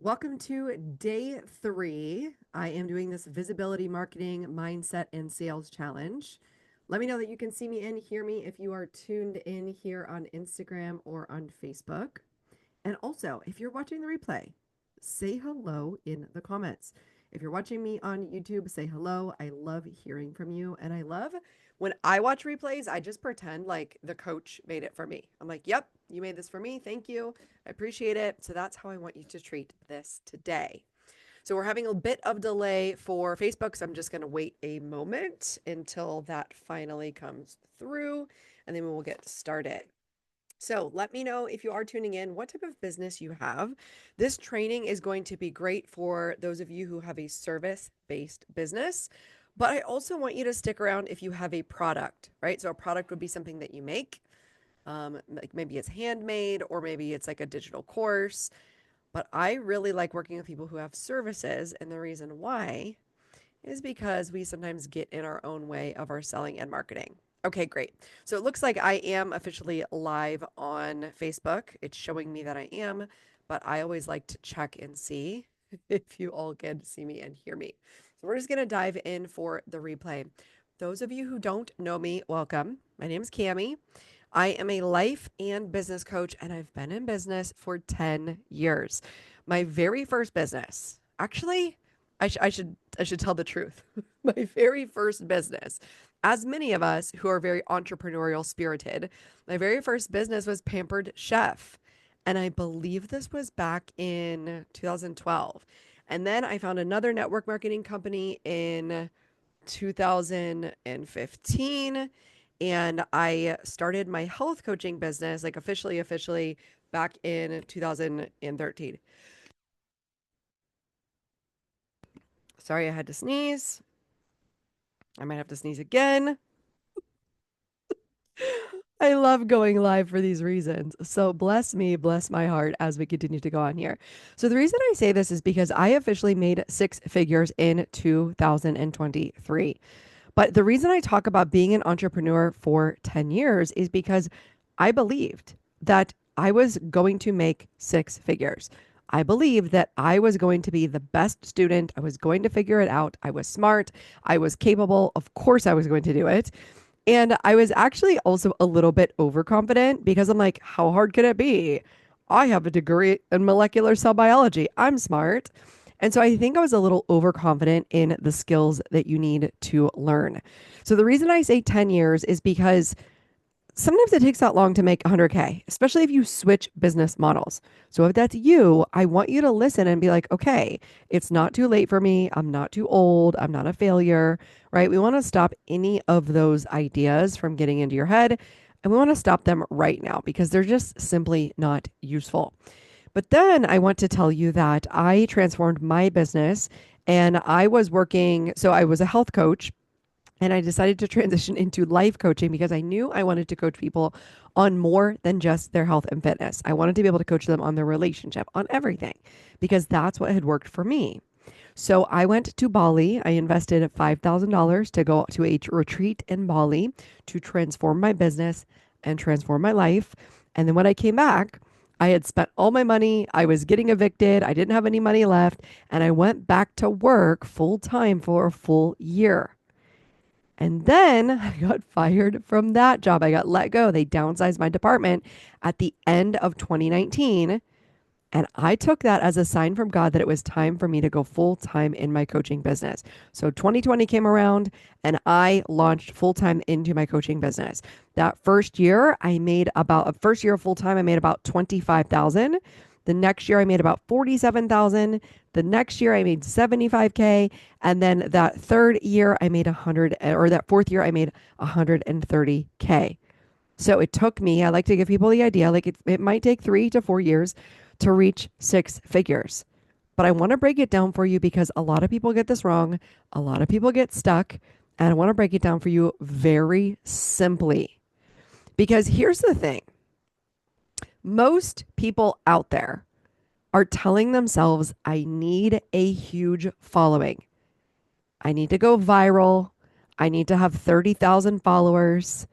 Welcome to day 3. I am doing this visibility marketing mindset and sales challenge. Let me know that you can see me and hear me if you are tuned in here on Instagram or on Facebook. And also, if you're watching the replay, say hello in the comments. If you're watching me on YouTube, say hello. I love hearing from you. And I love when I watch replays, I just pretend like the coach made it for me. I'm like, yep, you made this for me. Thank you. I appreciate it. So that's how I want you to treat this today. So we're having a bit of delay for Facebook, so I'm just going to wait a moment until that finally comes through, and then we will get started. So let me know if you are tuning in, what type of business you have. This training is going to be great for those of you who have a service-based business, but I also want you to stick around if you have a product, right? So a product would be something that you make, like maybe it's handmade or maybe it's like a digital course. But I really like working with people who have services, and the reason why is because we sometimes get in our own way of our selling and marketing. Okay, great. So it looks like I am officially live on Facebook. It's showing me that I am, but I always like to check and see if you all can see me and hear me. So we're just going to dive in for the replay. Those of you who don't know me, welcome. My name is Cami. I am a life and business coach, and I've been in business for 10 years. My very first business, actually, I should tell the truth. My very first business, as many of us who are very entrepreneurial spirited, my very first business was Pampered Chef. And I believe this was back in 2012. And then I found another network marketing company in 2015. And I started my health coaching business, like officially back in 2013. Sorry, I had to sneeze. I might have to sneeze again. I love going live for these reasons. So bless me, bless my heart as we continue to go on here. So the reason I say this is because I officially made 6 figures in 2023. But the reason I talk about being an entrepreneur for 10 years is because I believed that I was going to make 6 figures. I believed that I was going to be the best student. I was going to figure it out. I was smart. I was capable. Of course, I was going to do it. And I was actually also a little bit overconfident because I'm like, how hard could it be? I have a degree in molecular cell biology. I'm smart. And so I think I was a little overconfident in the skills that you need to learn. So the reason I say 10 years is because sometimes it takes that long to make 100K, especially if you switch business models. So if that's you, I want you to listen and be like, okay, it's not too late for me. I'm not too old. I'm not a failure, right? We want to stop any of those ideas from getting into your head. And we want to stop them right now because they're just simply not useful. But then I want to tell you that I transformed my business and I was working, so I was a health coach and I decided to transition into life coaching because I knew I wanted to coach people on more than just their health and fitness. I wanted to be able to coach them on their relationship, on everything, because that's what had worked for me. So I went to Bali. I invested $5,000 to go to a retreat in Bali to transform my business and transform my life. And then when I came back, I had spent all my money. I was getting evicted. I didn't have any money left. And I went back to work full time for a full year. And then I got fired from that job. I got let go. They downsized my department at the end of 2019. And I took that as a sign from God that it was time for me to go full time in my coaching business. So 2020 came around and I launched full time into my coaching business. That first year, I made about a first year full time, I made about 25,000. The next year I made about 47,000. The next year I made 75K. And then that third year I made 100, or that fourth year I made 130K. So it took me, I like to give people the idea, like it might take 3 to 4 years to reach 6 figures. But I want to break it down for you because a lot of people get this wrong. A lot of people get stuck. And I want to break it down for you very simply. Because here's the thing, most people out there are telling themselves, I need a huge following. I need to go viral. I need to have 30,000 followers.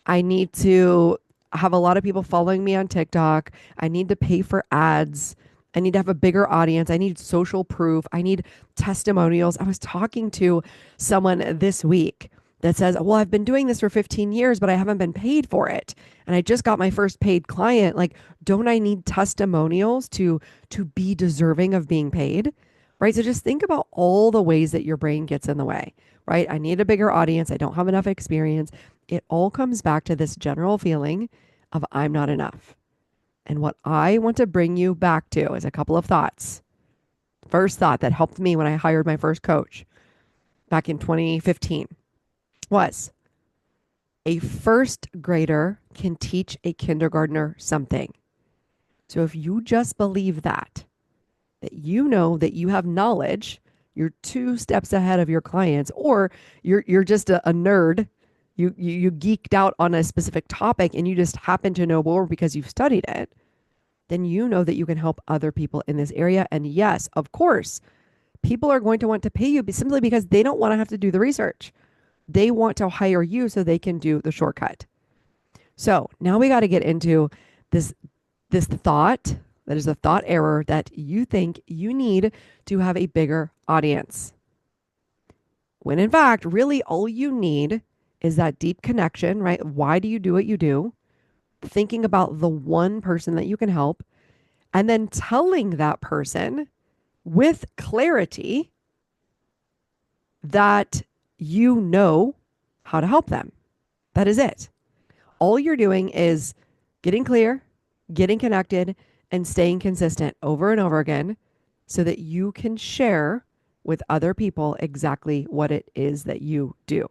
I need to have a lot of people following me on TikTok. I need to pay for ads. I need to have a bigger audience. I need social proof. I need testimonials. I was talking to someone this week that says, well, I've been doing this for 15 years, but I haven't been paid for it. And I just got my first paid client. Like, don't I need testimonials to be deserving of being paid? Right. So just think about all the ways that your brain gets in the way, right? I need a bigger audience. I don't have enough experience. It all comes back to this general feeling of I'm not enough. And what I want to bring you back to is a couple of thoughts. First thought that helped me when I hired my first coach back in 2015 was a first grader can teach a kindergartner something. So if you just believe that you know that you have knowledge, you're two steps ahead of your clients, or you're just a nerd. You geeked out on a specific topic and you just happen to know more because you've studied it, then you know that you can help other people in this area. And yes, of course, people are going to want to pay you simply because they don't want to have to do the research. They want to hire you so they can do the shortcut. So now we got to get into this thought that is a thought error that you think you need to have a bigger audience. When in fact, really all you need is that deep connection, right? Why do you do what you do? Thinking about the one person that you can help, and then telling that person with clarity that you know how to help them. That is it. All you're doing is getting clear, getting connected, and staying consistent over and over again so that you can share with other people exactly what it is that you do.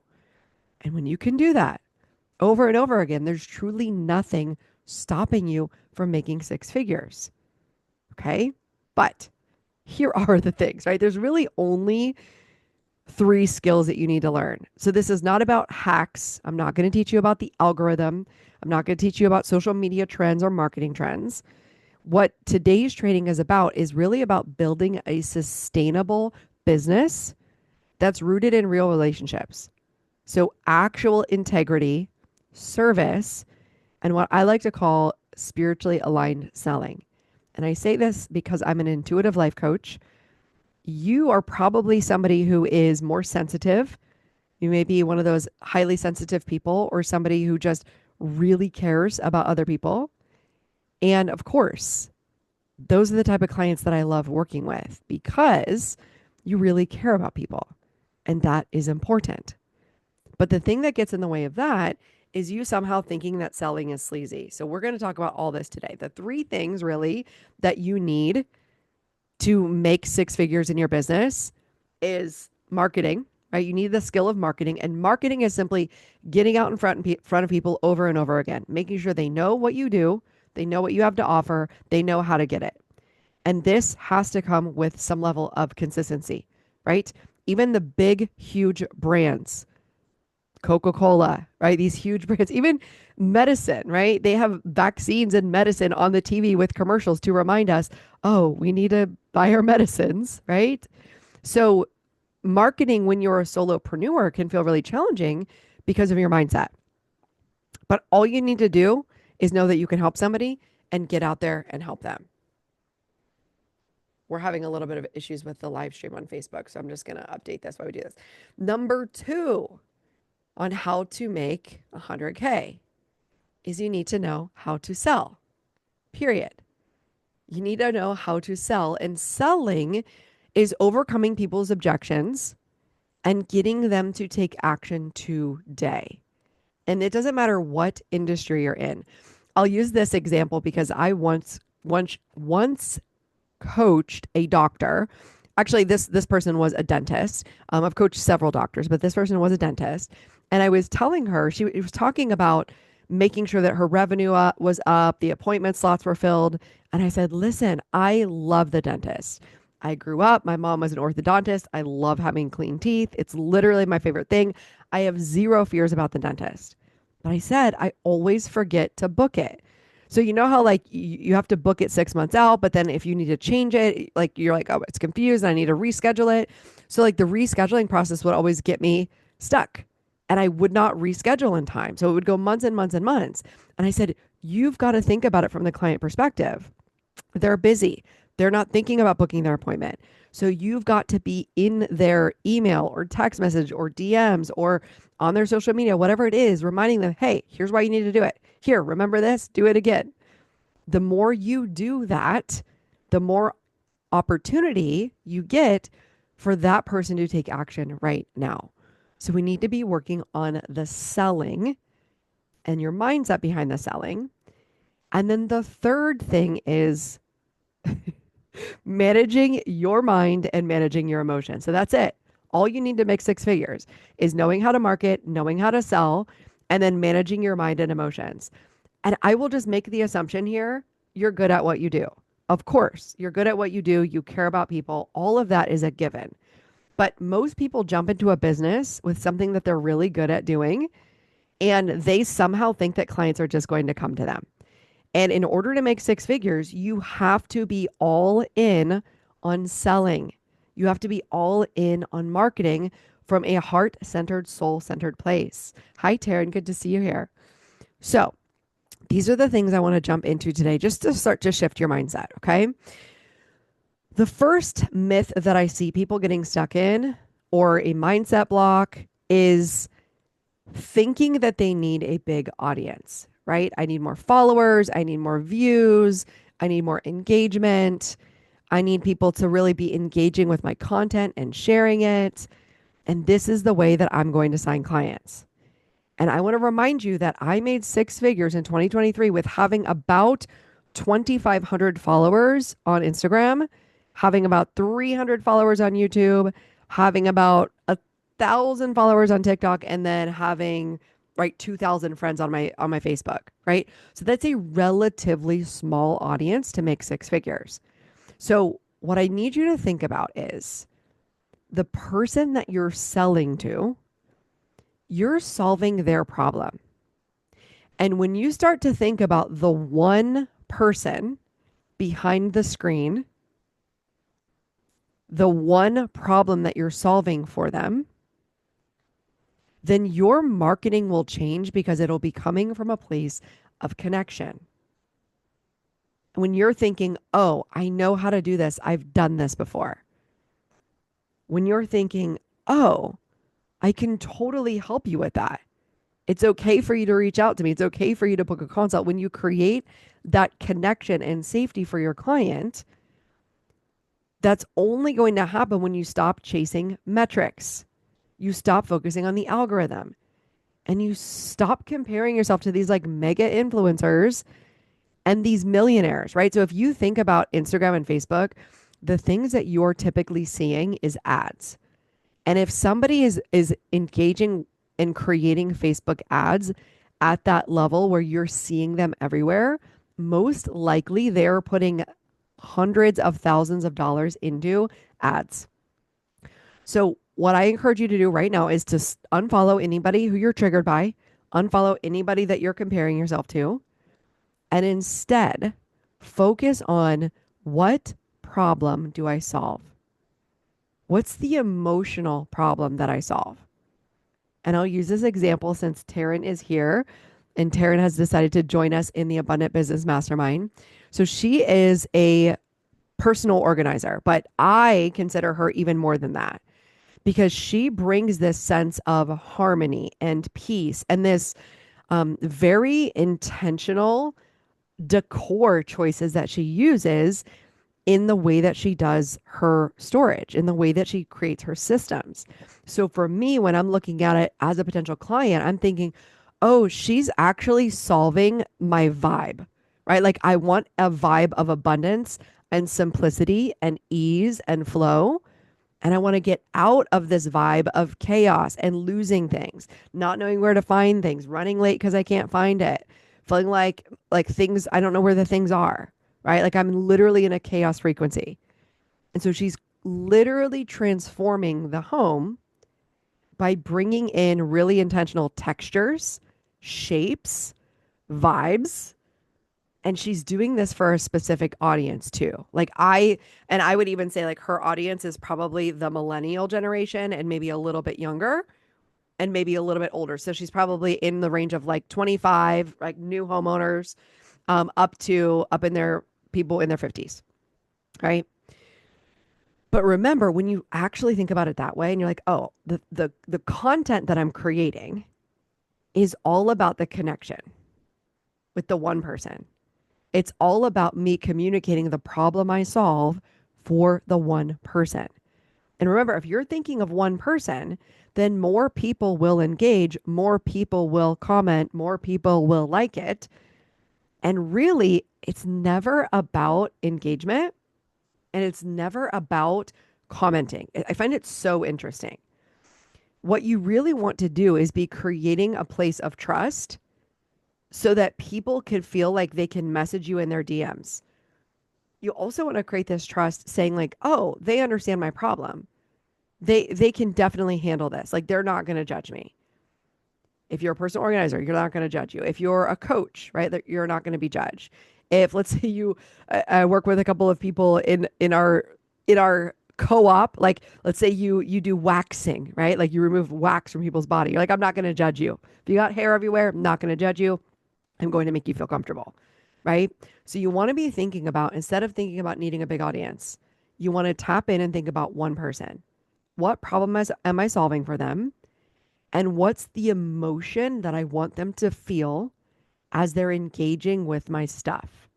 And when you can do that over and over again, there's truly nothing stopping you from making six figures. Okay? But here are the things, right? There's really only 3 skills that you need to learn. So this is not about hacks. I'm not going to teach you about the algorithm. I'm not going to teach you about social media trends or marketing trends. What today's training is really about building a sustainable business that's rooted in real relationships. So actual integrity, service, and what I like to call spiritually aligned selling. And I say this because I'm an intuitive life coach. You are probably somebody who is more sensitive. You may be one of those highly sensitive people or somebody who just really cares about other people. And of course, those are the type of clients that I love working with because you really care about people. And that is important. But the thing that gets in the way of that is you somehow thinking that selling is sleazy. So we're going to talk about all this today. The 3 things really that you need to make 6 figures in your business is marketing, right? You need the skill of marketing, and marketing is simply getting out in front of people over and over again, making sure they know what you do, they know what you have to offer, they know how to get it. And this has to come with some level of consistency, right? Even the big, huge brands, Coca-Cola, right? These huge brands, even medicine, right? They have vaccines and medicine on the TV with commercials to remind us, oh, we need to buy our medicines, right? So marketing when you're a solopreneur can feel really challenging because of your mindset. But all you need to do is know that you can help somebody and get out there and help them. We're having a little bit of issues with the live stream on Facebook, so I'm just going to update this while we do this. Number 2 on how to make 100K is you need to know how to sell, period. You need to know how to sell, and selling is overcoming people's objections and getting them to take action today. And it doesn't matter what industry you're in. I'll use this example because I once coached a doctor. Actually, this person was a dentist. I've coached several doctors, but this person was a dentist. And I was telling her, she was talking about making sure that her revenue was up, the appointment slots were filled. And I said, listen, I love the dentist. I grew up, my mom was an orthodontist. I love having clean teeth. It's literally my favorite thing. I have 0 fears about the dentist. But I said, I always forget to book it. So you know how like you have to book it 6 months out, but then if you need to change it, like you're like, oh, it's confused and I need to reschedule it. So like the rescheduling process would always get me stuck and I would not reschedule in time. So it would go months and months and months. And I said, you've got to think about it from the client perspective. They're busy. They're not thinking about booking their appointment. So you've got to be in their email or text message or DMs or on their social media, whatever it is, reminding them, hey, here's why you need to do it. Here, remember this, do it again. The more you do that, the more opportunity you get for that person to take action right now. So we need to be working on the selling and your mindset behind the selling. And then the third thing is managing your mind and managing your emotions. So that's it. All you need to make six figures is knowing how to market, knowing how to sell, and then managing your mind and emotions. And I will just make the assumption here, you're good at what you do. Of course, you're good at what you do. You care about people. All of that is a given. But most people jump into a business with something that they're really good at doing, and they somehow think that clients are just going to come to them. And in order to make six figures, you have to be all in on selling. You have to be all in on marketing from a heart-centered, soul-centered place. Hi, Taryn. Good to see you here. So these are the things I want to jump into today just to start to shift your mindset, okay? The first myth that I see people getting stuck in, or a mindset block, is thinking that they need a big audience, right? I need more followers. I need more views. I need more engagement. I need people to really be engaging with my content and sharing it. And this is the way that I'm going to sign clients. And I want to remind you that I made six figures in 2023 with having about 2,500 followers on Instagram, having about 300 followers on YouTube, having about 1,000 followers on TikTok, and then having 2,000 friends on my Facebook, right? So that's a relatively small audience to make six figures. So what I need you to think about is the person that you're selling to, you're solving their problem. And when you start to think about the one person behind the screen, the one problem that you're solving for them, then your marketing will change because it'll be coming from a place of connection. When you're thinking, oh, I know how to do this, I've done this before. When you're thinking, oh, I can totally help you with that. It's okay for you to reach out to me. It's okay for you to book a consult. When you create that connection and safety for your client, that's only going to happen when you stop chasing metrics. You stop focusing on the algorithm, and you stop comparing yourself to these mega influencers and these millionaires, right? So if you think about Instagram and Facebook, the things that you're typically seeing is ads. And if somebody is engaging in creating Facebook ads at that level where you're seeing them everywhere, most likely they're putting hundreds of thousands of dollars into ads. So what I encourage you to do right now is to unfollow anybody who you're triggered by, unfollow anybody that you're comparing yourself to, and instead focus on, what problem do I solve? What's the emotional problem that I solve? And I'll use this example since Taryn is here, and Taryn has decided to join us in the Abundant Business Mastermind. So she is a personal organizer, but I consider her even more than that, because she brings this sense of harmony and peace and this very intentional decor choices that she uses in the way that she does her storage, in the way that she creates her systems. So for me, when I'm looking at it as a potential client, I'm thinking, oh, she's actually solving my vibe, right? Like, I want a vibe of abundance and simplicity and ease and flow. And I want to get out of this vibe of chaos and losing things, not knowing where to find things, running late because I can't find it, feeling like things, I don't know where the things are, right? Like, I'm literally in a chaos frequency. And so she's literally transforming the home by bringing in really intentional textures, shapes, vibes. And she's doing this for a specific audience too. I would even say her audience is probably the millennial generation and maybe a little bit younger and maybe a little bit older. So she's probably in the range of 25, new homeowners, up in their people in their 50s. right? But remember, when you actually think about it that way and you're like, oh, the content that I'm creating is all about the connection with the one person. It's all about me communicating the problem I solve for the one person. And remember, if you're thinking of one person, then more people will engage, more people will comment, more people will like it. And really, it's never about engagement and it's never about commenting. I find it so interesting. What you really want to do is be creating a place of trust so that people can feel like they can message you in their DMs. You also want to create this trust saying like, "Oh, they understand my problem. They can definitely handle this. Like they're not going to judge me." If you're a personal organizer, you're not going to judge you. If you're a coach, right, you're not going to be judged. If let's say you, I work with a couple of people in our co-op, like let's say you do waxing, right? Like you remove wax from people's body. You're like, I'm not going to judge you. If you got hair everywhere, I'm not going to judge you. I'm going to make you feel comfortable, right? So you want to be thinking about, instead of thinking about needing a big audience, you want to tap in and think about one person. What problem am I solving for them? And what's the emotion that I want them to feel as they're engaging with my stuff?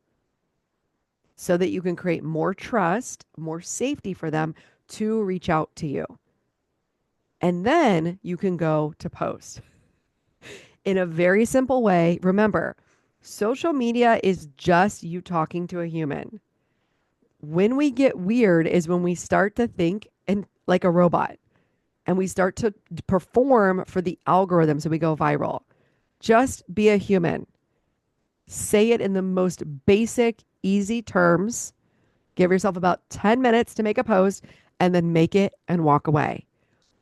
So that you can create more trust, more safety for them to reach out to you. And then you can go to post in a very simple way. Remember, social media is just you talking to a human. When we get weird is when we start to think and like a robot and we start to perform for the algorithm so we go viral. Just be a human. Say it in the most basic, easy terms. Give yourself about 10 minutes to make a post and then make it and walk away.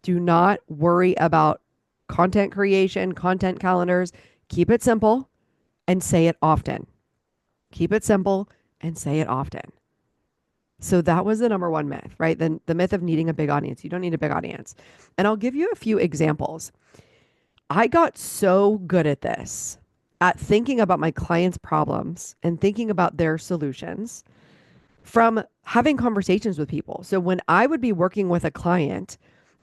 Do not worry about content creation, content calendars. Keep it simple and say it often. Keep it simple and say it often. So that was the number one myth, right? Then the myth of needing a big audience. You don't need a big audience. And I'll give you a few examples. I got so good at this, at thinking about my clients' problems and thinking about their solutions from having conversations with people. So when I would be working with a client,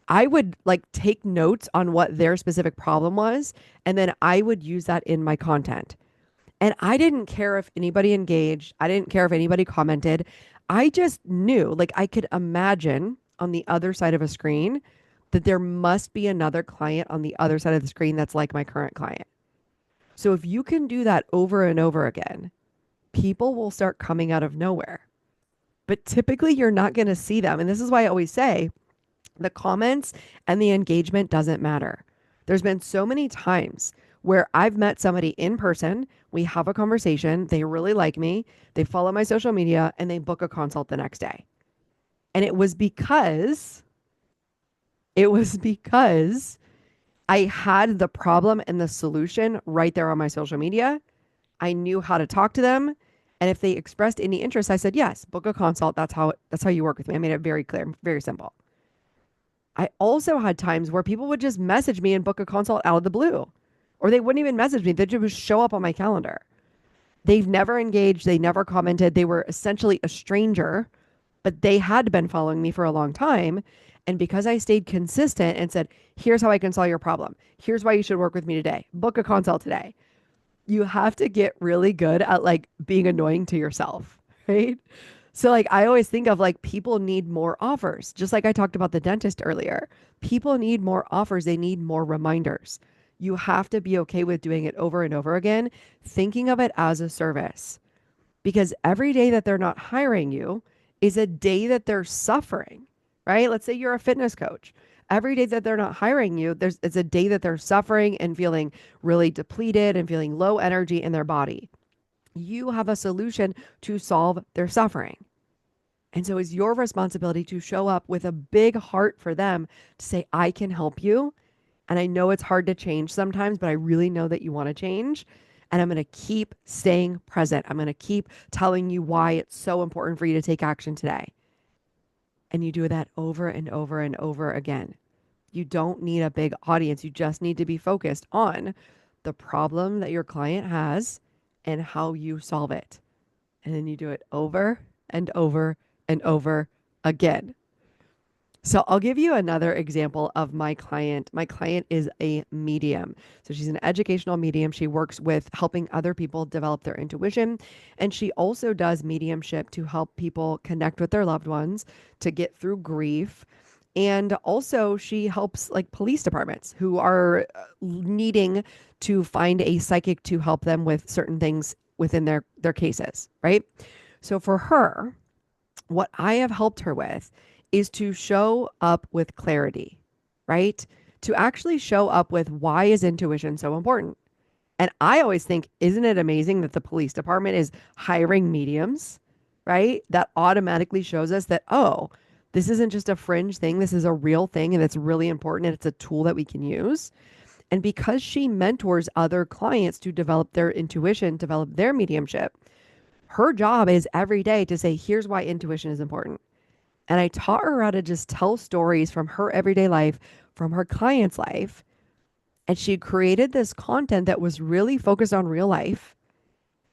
I would like take notes on what their specific problem was, and then I would use that in my content. And I didn't care if anybody engaged. I didn't care if anybody commented. I just knew, like, I could imagine on the other side of a screen that there must be another client on the other side of the screen that's like my current client. So if you can do that over and over again, people will start coming out of nowhere. But typically, you're not going to see them. And this is why I always say the comments and the engagement doesn't matter. There's been so many times where I've met somebody in person, we have a conversation, they really like me, they follow my social media, and they book a consult the next day. And it was because I had the problem and the solution right there on my social media. I knew how to talk to them. And if they expressed any interest, I said, yes, book a consult. That's how you work with me. I made it very clear, very simple. I also had times where people would just message me and book a consult out of the blue, or they wouldn't even message me. They just show up on my calendar. They've never engaged. They never commented. They were essentially a stranger, but they had been following me for a long time. And because I stayed consistent and said, here's how I can solve your problem. Here's why you should work with me today. Book a consult today. You have to get really good at like being annoying to yourself, right? So like I always think of like people need more offers. Just like I talked about the dentist earlier. People need more offers. They need more reminders. You have to be okay with doing it over and over again, thinking of it as a service. Because every day that they're not hiring you is a day that they're suffering, right? Let's say you're a fitness coach. Every day that they're not hiring you, it's a day that they're suffering and feeling really depleted and feeling low energy in their body. You have a solution to solve their suffering. And so it's your responsibility to show up with a big heart for them to say, I can help you. And I know it's hard to change sometimes, but I really know that you want to change. And I'm going to keep staying present. I'm going to keep telling you why it's so important for you to take action today. And you do that over and over and over again. You don't need a big audience. You just need to be focused on the problem that your client has and how you solve it. And then you do it over and over and over again. So I'll give you another example of my client. My client is a medium. So she's an educational medium. She works with helping other people develop their intuition. And she also does mediumship to help people connect with their loved ones, to get through grief. And also, she helps like police departments who are needing to find a psychic to help them with certain things within their cases, right? So for her, what I have helped her with is to show up with clarity, right? To actually show up with why is intuition so important? And I always think, isn't it amazing that the police department is hiring mediums, right? That automatically shows us that, oh, this isn't just a fringe thing. This is a real thing and it's really important and it's a tool that we can use. And because she mentors other clients to develop their intuition, develop their mediumship, her job is every day to say, here's why intuition is important. And I taught her how to just tell stories from her everyday life, from her client's life. And she created this content that was really focused on real life.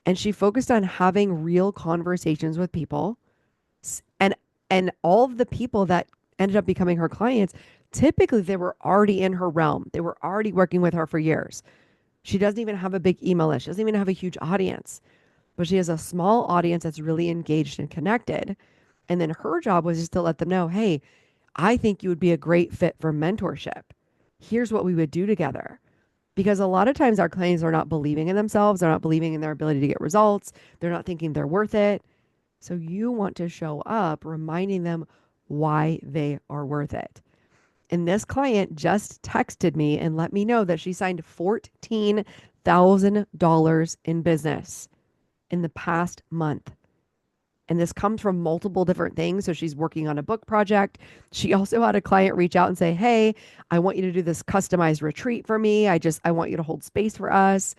And she focused on having real conversations with people. And and all of the people that ended up becoming her clients, typically they were already in her realm. They were already working with her for years. She doesn't even have a big email list. She doesn't even have a huge audience, but she has a small audience that's really engaged and connected. And then her job was just to let them know, hey, I think you would be a great fit for mentorship. Here's what we would do together. Because a lot of times our clients are not believing in themselves. They're not believing in their ability to get results. They're not thinking they're worth it. So you want to show up reminding them why they are worth it. And this client just texted me and let me know that she signed $14,000 in business in the past month. And this comes from multiple different things. So she's working on a book project. She also had a client reach out and say, hey, I want you to do this customized retreat for me. I want you to hold space for us.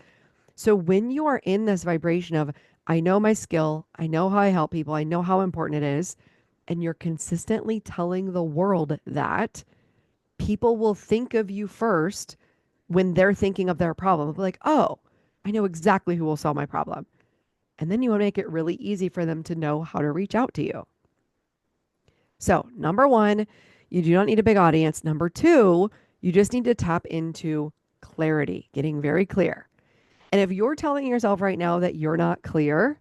So when you are in this vibration of, I know my skill, I know how I help people, I know how important it is, and you're consistently telling the world that, people will think of you first when they're thinking of their problem. They'll be like, oh, I know exactly who will solve my problem. And then you want to make it really easy for them to know how to reach out to you. So, number one, you do not need a big audience. Number two, you just need to tap into clarity, getting very clear. And if you're telling yourself right now that you're not clear,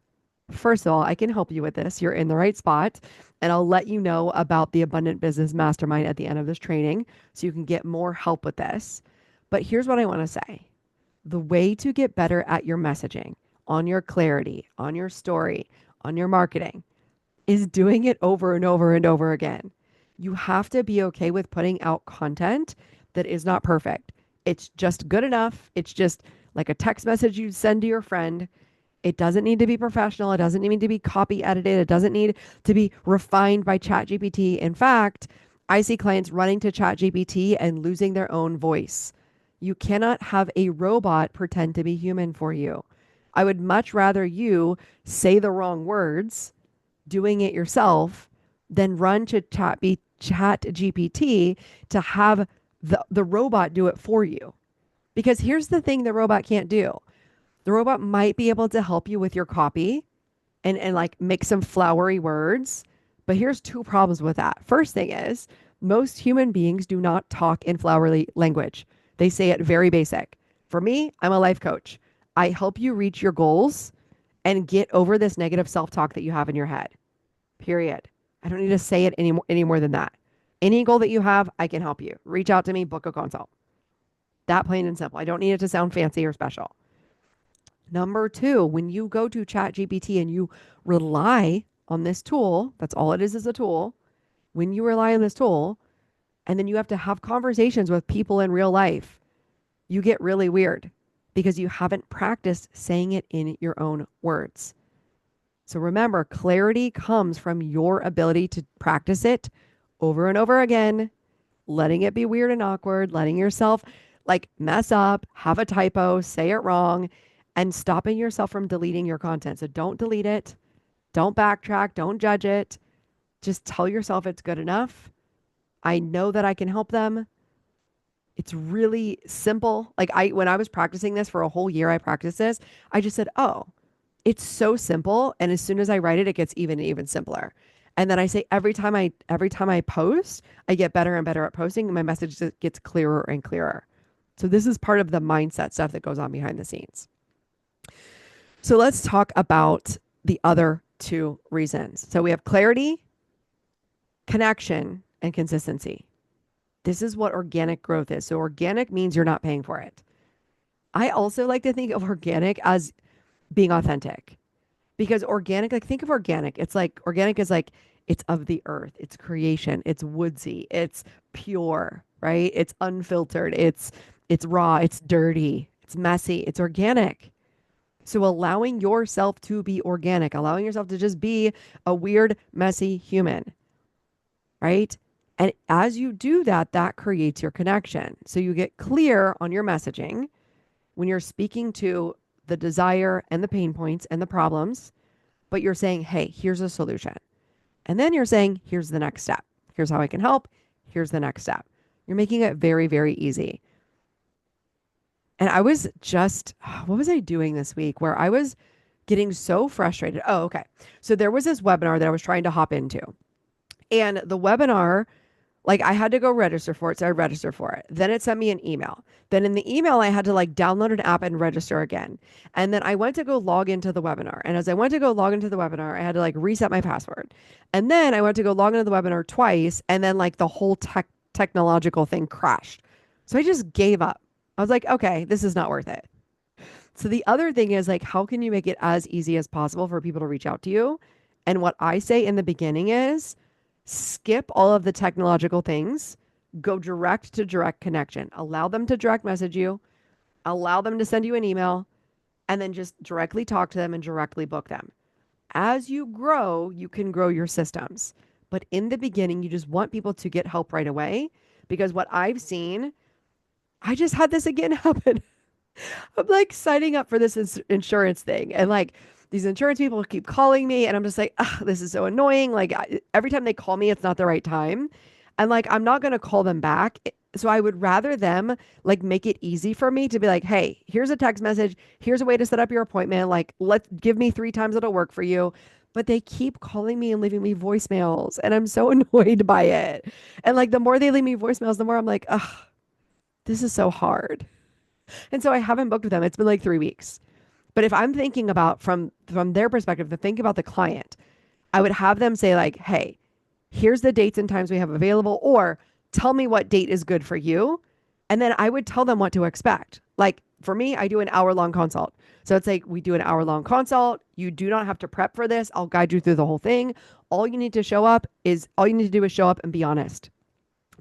first of all, I can help you with this. You're in the right spot. And I'll let you know about the Abundant Business Mastermind at the end of this training so you can get more help with this. But here's what I want to say. The way to get better at your messaging, on your clarity, on your story, on your marketing, is doing it over and over and over again. You have to be okay with putting out content that is not perfect. It's just good enough. It's just like a text message you send to your friend. It doesn't need to be professional. It doesn't need to be copy edited. It doesn't need to be refined by ChatGPT. In fact, I see clients running to ChatGPT and losing their own voice. You cannot have a robot pretend to be human for you. I would much rather you say the wrong words doing it yourself than run to ChatGPT to have the robot do it for you. Because here's the thing the robot can't do. The robot might be able to help you with your copy and like make some flowery words. But here's two problems with that. First thing is, most human beings do not talk in flowery language. They say it very basic. For me, I'm a life coach. I help you reach your goals and get over this negative self-talk that you have in your head. Period. I don't need to say it any more than that. Any goal that you have, I can help you. Reach out to me, book a consult. That plain and simple. I don't need it to sound fancy or special. Number two, when you go to ChatGPT and you rely on this tool, that's all it is a tool. When you rely on this tool, and then you have to have conversations with people in real life, you get really weird because you haven't practiced saying it in your own words. So remember, clarity comes from your ability to practice it over and over again, letting it be weird and awkward, letting yourself like mess up, have a typo, say it wrong, and stopping yourself from deleting your content. So don't delete it. Don't backtrack. Don't judge it. Just tell yourself it's good enough. I know that I can help them. It's really simple. Like when I was practicing this for a whole year, I practiced this. I just said, oh, it's so simple. And as soon as I write it, it gets even simpler. And then I say every time I post, I get better and better at posting, and my message just gets clearer and clearer. So this is part of the mindset stuff that goes on behind the scenes. So let's talk about the other two reasons. So we have clarity, connection, and consistency. This is what organic growth is. So organic means you're not paying for it. I also like to think of organic as being authentic, because organic, like think of organic. It's like organic is like it's of the earth, it's creation, it's woodsy, it's pure, right? It's unfiltered, it's raw, it's dirty, it's messy, it's organic. So allowing yourself to be organic, allowing yourself to just be a weird, messy human, right? And as you do that, that creates your connection. So you get clear on your messaging when you're speaking to the desire and the pain points and the problems, but you're saying, hey, here's a solution. And then you're saying, here's the next step. Here's how I can help. Here's the next step. You're making it very, very easy. And I was just, what was I doing this week where I was getting so frustrated? Oh, okay. So there was this webinar that I was trying to hop into. And the webinar, like I had to go register for it. So I registered for it. Then it sent me an email. Then in the email, I had to like download an app and register again. And then I went to go log into the webinar. And as I went to go log into the webinar, I had to like reset my password. And then I went to go log into the webinar twice. And then like the whole technological thing crashed. So I just gave up. I was like, okay, this is not worth it. So the other thing is like, how can you make it as easy as possible for people to reach out to you? And what I say in the beginning is skip all of the technological things, go direct to direct connection, allow them to direct message you, allow them to send you an email, and then just directly talk to them and directly book them. As you grow, you can grow your systems. But in the beginning, you just want people to get help right away, because what I've seen, I just had this again happen. I'm like signing up for this insurance thing, and like these insurance people keep calling me, and I'm just like, this is so annoying. Like every time they call me, it's not the right time. And like, I'm not going to call them back. So I would rather them like make it easy for me to be like, hey, here's a text message. Here's a way to set up your appointment. Like, give me 3 times it'll work for you. But they keep calling me and leaving me voicemails. And I'm so annoyed by it. And like, the more they leave me voicemails, the more I'm like, this is so hard. And so I haven't booked with them. It's been like 3 weeks. But if I'm thinking about from their perspective, to think about the client, I would have them say like, hey, here's the dates and times we have available, or tell me what date is good for you. And then I would tell them what to expect. Like for me, I do an hour-long consult. So it's like we do an hour-long consult. You do not have to prep for this. I'll guide you through the whole thing. All you need to do is show up and be honest.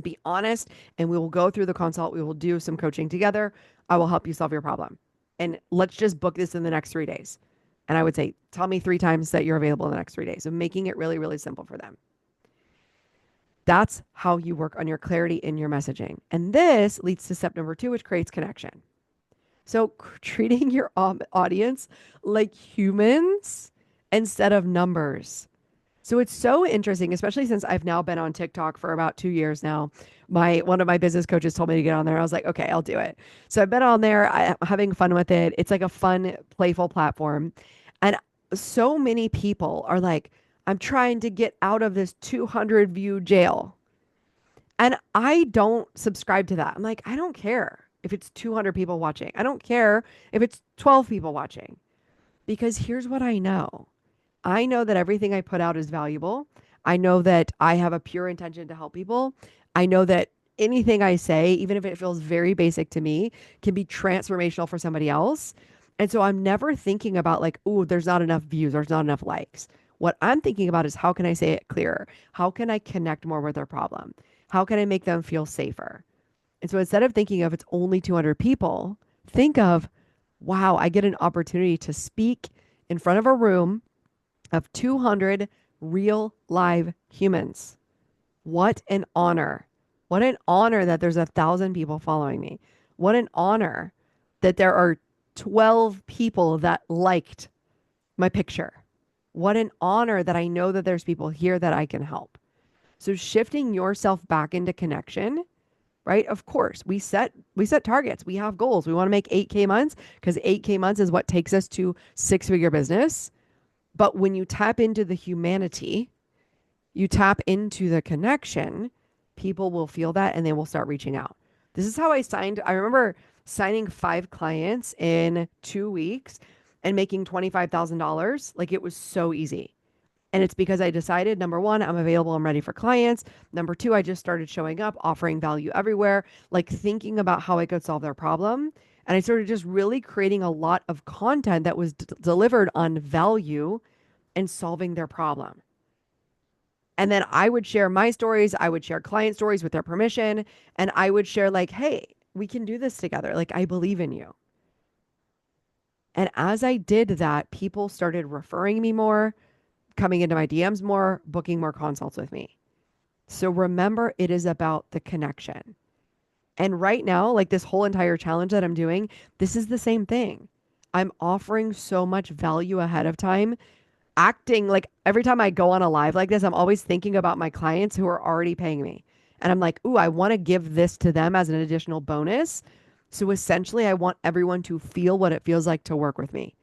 Be honest, and we will go through the consult. We will do some coaching together. I will help you solve your problem. And let's just book this in the next 3 days. And I would say, tell me 3 times that you're available in the next 3 days. So making it really, really simple for them. That's how you work on your clarity in your messaging. And this leads to step number 2, which creates connection. So treating your audience like humans instead of numbers. So it's so interesting, especially since I've now been on TikTok for about 2 years now. One of my business coaches told me to get on there. I was like, okay, I'll do it. So I've been on there. I'm having fun with it. It's like a fun, playful platform. And so many people are like, I'm trying to get out of this 200 view jail. And I don't subscribe to that. I'm like, I don't care if it's 200 people watching. I don't care if it's 12 people watching. Because here's what I know. I know that everything I put out is valuable. I know that I have a pure intention to help people. I know that anything I say, even if it feels very basic to me, can be transformational for somebody else. And so I'm never thinking about like, oh, there's not enough views, there's not enough likes. What I'm thinking about is how can I say it clearer? How can I connect more with their problem? How can I make them feel safer? And so instead of thinking of it's only 200 people, think of, wow, I get an opportunity to speak in front of a room of 200 real live humans. What an honor. What an honor that there's 1,000 people following me. What an honor that there are 12 people that liked my picture. What an honor that I know that there's people here that I can help. So shifting yourself back into connection, right? Of course, we set targets. We have goals. We want to make 8K months because 8K months is what takes us to 6-figure business. But when you tap into the humanity You tap into the connection, people will feel that and they will start reaching out. This is how I remember signing 5 clients in 2 weeks and making $25,000. Like it was so easy. And it's because I decided, number one, I'm available, I'm ready for clients. Number two, I just started showing up, offering value everywhere, like thinking about how I could solve their problem. And I started just really creating a lot of content that was delivered on value and solving their problem. And then I would share my stories, I would share client stories with their permission, and I would share, like, hey, we can do this together. Like, I believe in you. And as I did that, people started referring me more, coming into my DMs more, booking more consults with me. So remember, it is about the connection. And right now, like this whole entire challenge that I'm doing, this is the same thing. I'm offering so much value ahead of time, acting like every time I go on a live like this, I'm always thinking about my clients who are already paying me. And I'm like, ooh, I want to give this to them as an additional bonus. So essentially, I want everyone to feel what it feels like to work with me.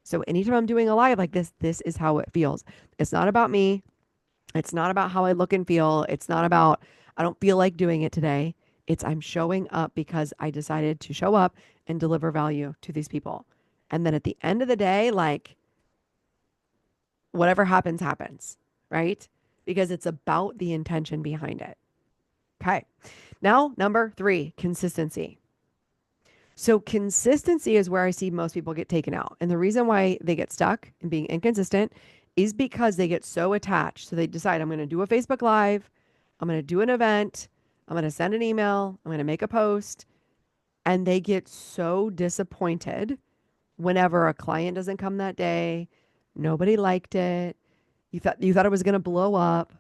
So anytime I'm doing a live like this is how it feels. It's not about me. It's not about how I look and feel. It's not about, I don't feel like doing it today. It's I'm showing up because I decided to show up and deliver value to these people. And then at the end of the day, like whatever happens, happens, right? Because it's about the intention behind it. Okay. Now, number 3, consistency. So consistency is where I see most people get taken out. And the reason why they get stuck in being inconsistent is because they get so attached. So they decide, I'm going to do a Facebook Live, I'm going to do an event, I'm going to send an email, I'm going to make a post. And they get so disappointed whenever a client doesn't come that day, nobody liked it, you thought it was going to blow up.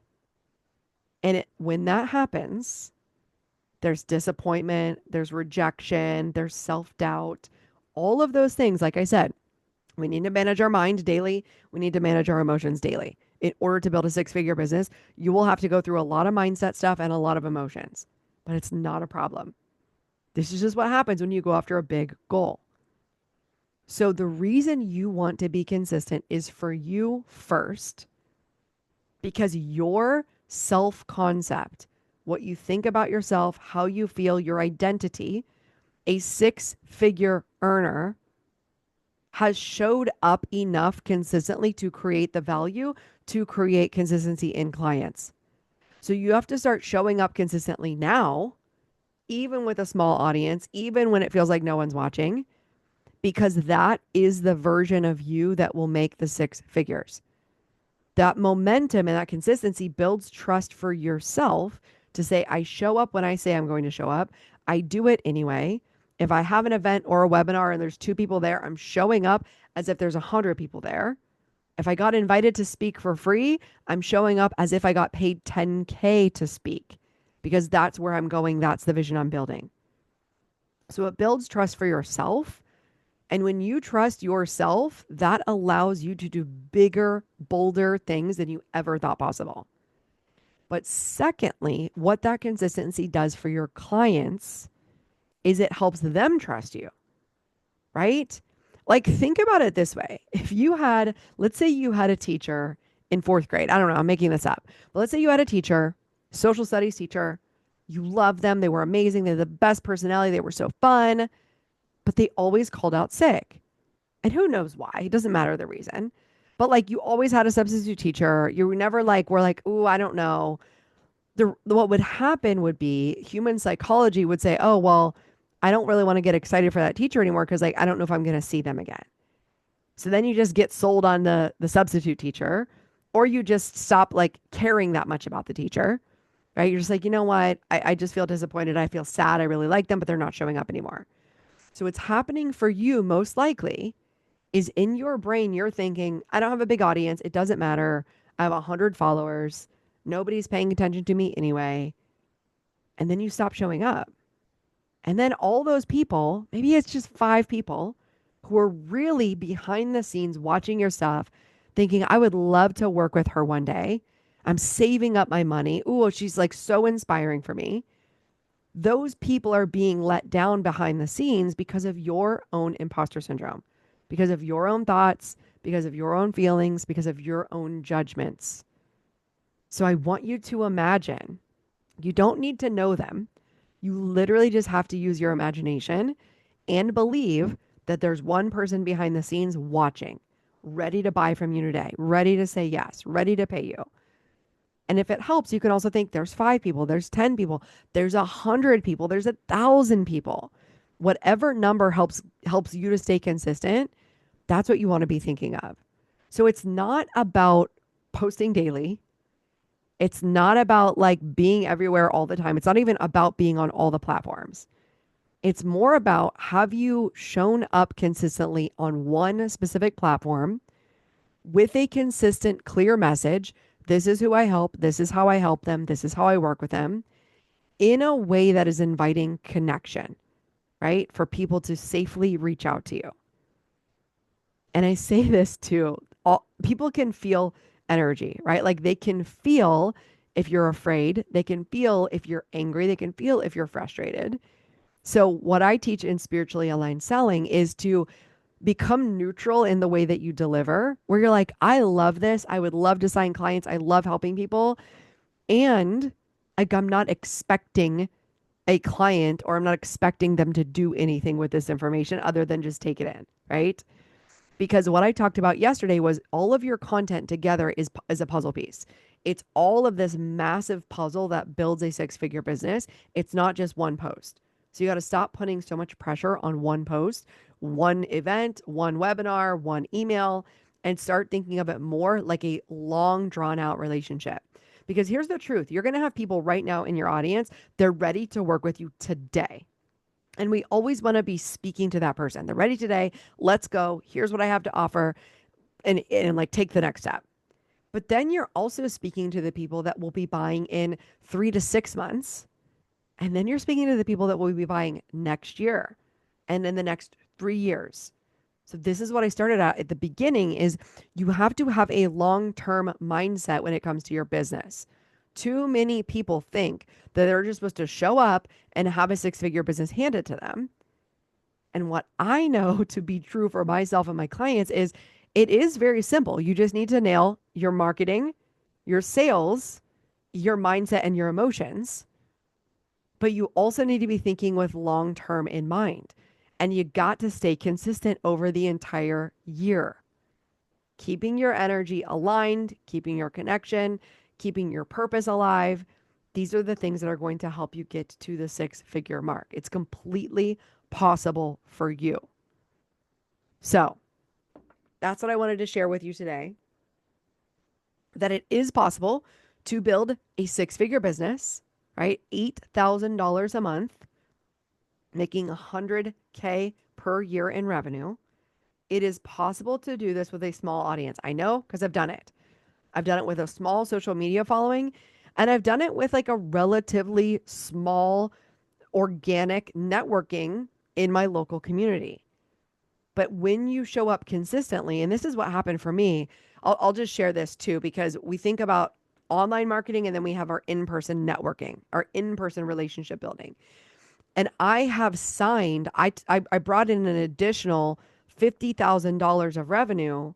And when that happens, there's disappointment, there's rejection, there's self-doubt, all of those things. Like I said, we need to manage our mind daily. We need to manage our emotions daily. In order to build a 6-figure business, you will have to go through a lot of mindset stuff and a lot of emotions, but it's not a problem. This is just what happens when you go after a big goal. So the reason you want to be consistent is for you first, because your self-concept, what you think about yourself, how you feel, your identity, a 6-figure earner has showed up enough consistently to create the value, to create consistency in clients. So you have to start showing up consistently now, even with a small audience, even when it feels like no one's watching, because that is the version of you that will make the 6 figures. That momentum and that consistency builds trust for yourself to say, I show up when I say I'm going to show up. I do it anyway. If I have an event or a webinar and there's 2 people there, I'm showing up as if there's 100 people there. If I got invited to speak for free, I'm showing up as if I got paid $10K to speak, because that's where I'm going. That's the vision I'm building. So it builds trust for yourself. And when you trust yourself, that allows you to do bigger, bolder things than you ever thought possible. But secondly, what that consistency does for your clients is it helps them trust you, right? Like, think about it this way. If you had, let's say you had a teacher in 4th grade. I don't know, I'm making this up. But let's say you had a teacher, social studies teacher. You loved them. They were amazing. They had the best personality. They were so fun, but they always called out sick. And who knows why? It doesn't matter the reason. But like, you always had a substitute teacher. You were never like, we're like, ooh, I don't know. What would happen would be human psychology would say, oh, well, I don't really want to get excited for that teacher anymore because like I don't know if I'm going to see them again. So then you just get sold on the substitute teacher, or you just stop like caring that much about the teacher, right? You're just like, you know what? I just feel disappointed. I feel sad. I really like them, but they're not showing up anymore. So what's happening for you most likely is in your brain, you're thinking, I don't have a big audience. It doesn't matter. I have 100 followers. Nobody's paying attention to me anyway. And then you stop showing up. And then all those people, maybe it's just 5 people who are really behind the scenes watching your stuff, thinking, I would love to work with her one day. I'm saving up my money. Ooh, she's like so inspiring for me. Those people are being let down behind the scenes because of your own imposter syndrome, because of your own thoughts, because of your own feelings, because of your own judgments. So I want you to imagine, you don't need to know them. You literally just have to use your imagination and believe that there's one person behind the scenes watching, ready to buy from you today, ready to say yes, ready to pay you. And if it helps, you can also think there's 5 people, there's 10 people, there's 100 people, there's 1,000 people. Whatever number helps you to stay consistent, that's what you want to be thinking of. So it's not about posting daily. It's not about like being everywhere all the time. It's not even about being on all the platforms. It's more about, have you shown up consistently on one specific platform with a consistent, clear message? This is who I help. This is how I help them. This is how I work with them, in a way that is inviting connection, right? For people to safely reach out to you. And I say this too, all people can feel energy, right? Like they can feel if you're afraid, they can feel if you're angry, they can feel if you're frustrated. So what I teach in spiritually aligned selling is to become neutral in the way that you deliver, where you're like, I love this. I would love to sign clients. I love helping people. And like, I'm not expecting a client, or I'm not expecting them to do anything with this information other than just take it in, right? Because what I talked about yesterday was all of your content together is a puzzle piece. It's all of this massive puzzle that builds a six-figure business. It's not just one post. So you got to stop putting so much pressure on one post, one event, one webinar, one email, and start thinking of it more like a long drawn out relationship. Because here's the truth. You're going to have people right now in your audience. They're ready to work with you today. And we always want to be speaking to that person. They're ready today. Let's go. Here's what I have to offer. And like take the next step. But then you're also speaking to the people that will be buying in 3 to 6 months. And then you're speaking to the people that will be buying next year and in the next 3 years. So this is what I started at the beginning, is you have to have a long-term mindset when it comes to your business. Too many people think that they're just supposed to show up and have a six-figure business handed to them. And what I know to be true for myself and my clients is it is very simple. You just need to nail your marketing, your sales, your mindset, and your emotions. But you also need to be thinking with long-term in mind. And you got to stay consistent over the entire year. Keeping your energy aligned, keeping your connection, keeping your purpose alive. These are the things that are going to help you get to the six-figure mark. It's completely possible for you. So that's what I wanted to share with you today. That it is possible to build a six-figure business, right? $8,000 a month, making $100K per year in revenue. It is possible to do this with a small audience. I know, because I've done it. I've done it with a small social media following, and I've done it with like a relatively small organic networking in my local community. But when you show up consistently, and this is what happened for me, I'll just share this too, because we think about online marketing and then we have our in-person networking, our in-person relationship building. And I have signed, I brought in an additional $50,000 of revenue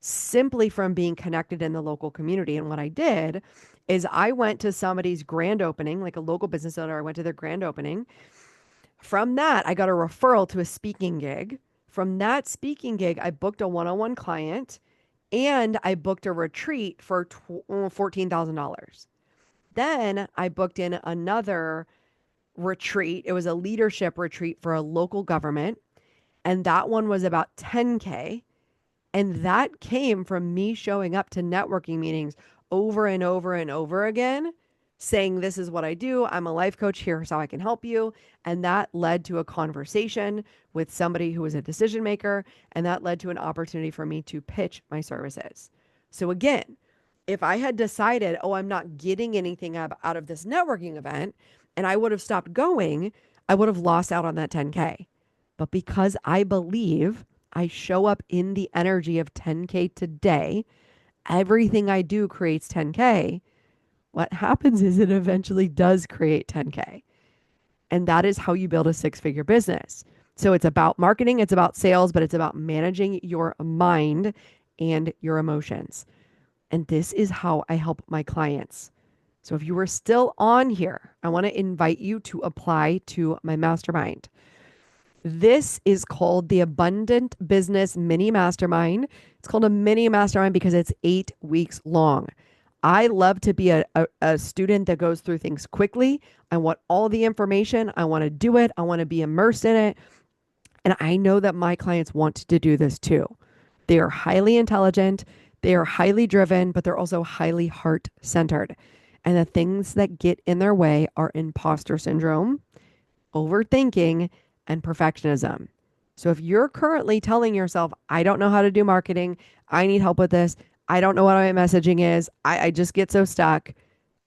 simply from being connected in the local community. And what I did is I went to somebody's grand opening, like a local business owner. I went to their grand opening. From that, I got a referral to a speaking gig. From that speaking gig, I booked a one-on-one client and I booked a retreat for $14,000. Then I booked in another retreat. It was a leadership retreat for a local government. And that one was about 10K. And that came from me showing up to networking meetings over and over and over again, saying, this is what I do. I'm a life coach. Here's how I can help you. And that led to a conversation with somebody who was a decision maker. And that led to an opportunity for me to pitch my services. So again, if I had decided, oh, I'm not getting anything out of this networking event, and I would have stopped going, I would have lost out on that 10K. But because I believe I show up in the energy of 10K today, everything I do creates 10K. What happens is it eventually does create 10K. And that is how you build a six-figure business. So it's about marketing, it's about sales, but it's about managing your mind and your emotions. And this is how I help my clients. So if you are still on here, I want to invite you to apply to my mastermind. This is called the Abundant Business Mini Mastermind. It's called a mini mastermind because it's 8 weeks long. I love to be a student that goes through things quickly. I want all the information. I want to do it. I want to be immersed in it. And I know that my clients want to do this too. They are highly intelligent, they are highly driven, but they're also highly heart centered. And the things that get in their way are imposter syndrome, overthinking, and perfectionism. So if you're currently telling yourself, I don't know how to do marketing, I need help with this, I don't know what my messaging is, I just get so stuck,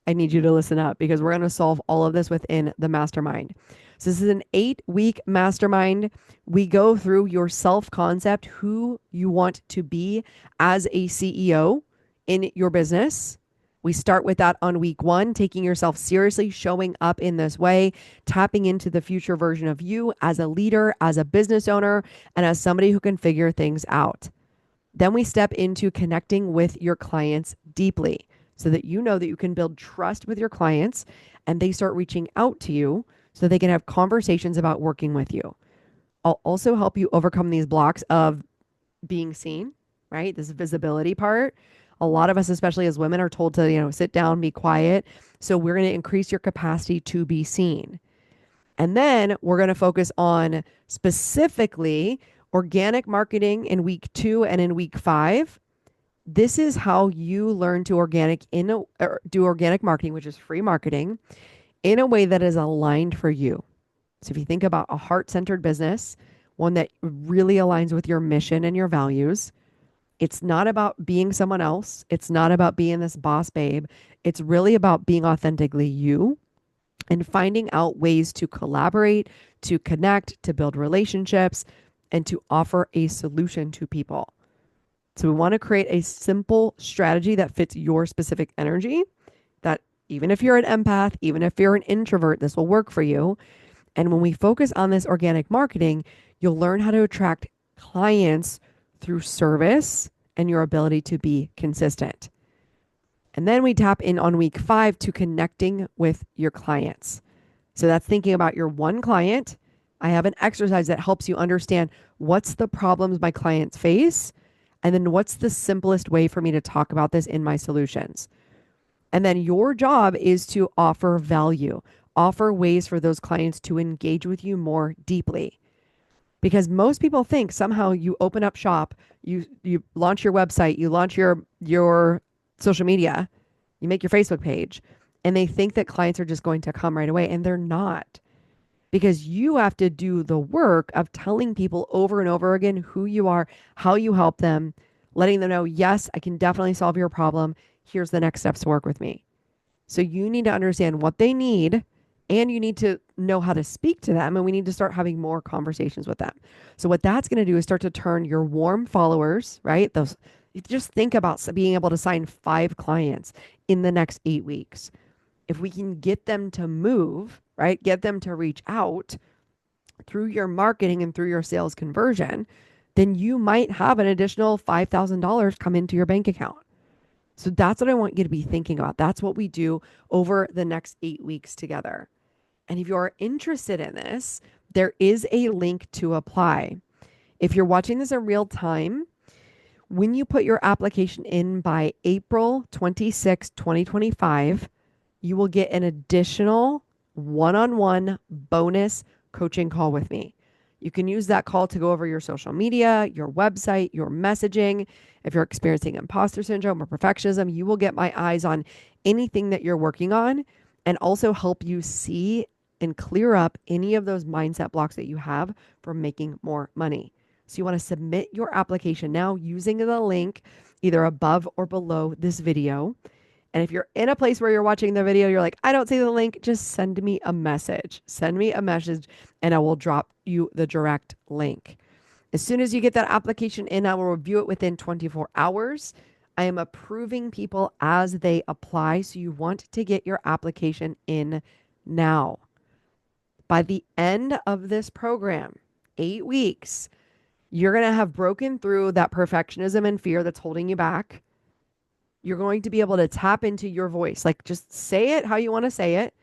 I need you to listen up because we're going to solve all of this within the mastermind. So this is an 8-week mastermind. We go through your self-concept, who you want to be as a CEO in your business. We start with that on week 1, taking yourself seriously, showing up in this way, tapping into the future version of you as a leader, as a business owner, and as somebody who can figure things out. Then we step into connecting with your clients deeply so that you know that you can build trust with your clients and they start reaching out to you so they can have conversations about working with you. I'll also help you overcome these blocks of being seen, right? This visibility part. A lot of us, especially as women, are told to, sit down, be quiet. So we're going to increase your capacity to be seen. And then we're going to focus on specifically organic marketing in week 2 and in week 5. This is how you learn to do organic marketing, which is free marketing, in a way that is aligned for you. So if you think about a heart-centered business, one that really aligns with your mission and your values, it's not about being someone else. It's not about being this boss babe. It's really about being authentically you and finding out ways to collaborate, to connect, to build relationships, and to offer a solution to people. So we want to create a simple strategy that fits your specific energy, that even if you're an empath, even if you're an introvert, this will work for you. And when we focus on this organic marketing, you'll learn how to attract clients through service and your ability to be consistent. And then we tap in on week 5 to connecting with your clients. So that's thinking about your one client. I have an exercise that helps you understand what's the problems my clients face, and then what's the simplest way for me to talk about this in my solutions. And then your job is to offer value, offer ways for those clients to engage with you more deeply. Because most people think somehow you open up shop, you launch your website, you launch your social media, you make your Facebook page, and they think that clients are just going to come right away, and they're not. Because you have to do the work of telling people over and over again who you are, how you help them, letting them know, yes, I can definitely solve your problem. Here's the next steps to work with me. So you need to understand what they need, and you need to know how to speak to them, and we need to start having more conversations with them. So what that's going to do is start to turn your warm followers, right? Those, just think about being able to sign 5 clients in the next 8 weeks. If we can get them to move, right? Get them to reach out through your marketing and through your sales conversion, then you might have an additional $5,000 come into your bank account. So that's what I want you to be thinking about. That's what we do over the next 8 weeks together. And if you're interested in this, there is a link to apply. If you're watching this in real time, when you put your application in by April 26, 2025, you will get an additional one-on-one bonus coaching call with me. You can use that call to go over your social media, your website, your messaging. If you're experiencing imposter syndrome or perfectionism, you will get my eyes on anything that you're working on and also help you see and clear up any of those mindset blocks that you have for making more money. So you want to submit your application now using the link either above or below this video. And if you're in a place where you're watching the video, you're like, I don't see the link, just send me a message. Send me a message and I will drop you the direct link. As soon as you get that application in, I will review it within 24 hours. I am approving people as they apply. So you want to get your application in now. By the end of this program, 8 weeks, you're going to have broken through that perfectionism and fear that's holding you back. You're going to be able to tap into your voice. Like just say it how you want to say it.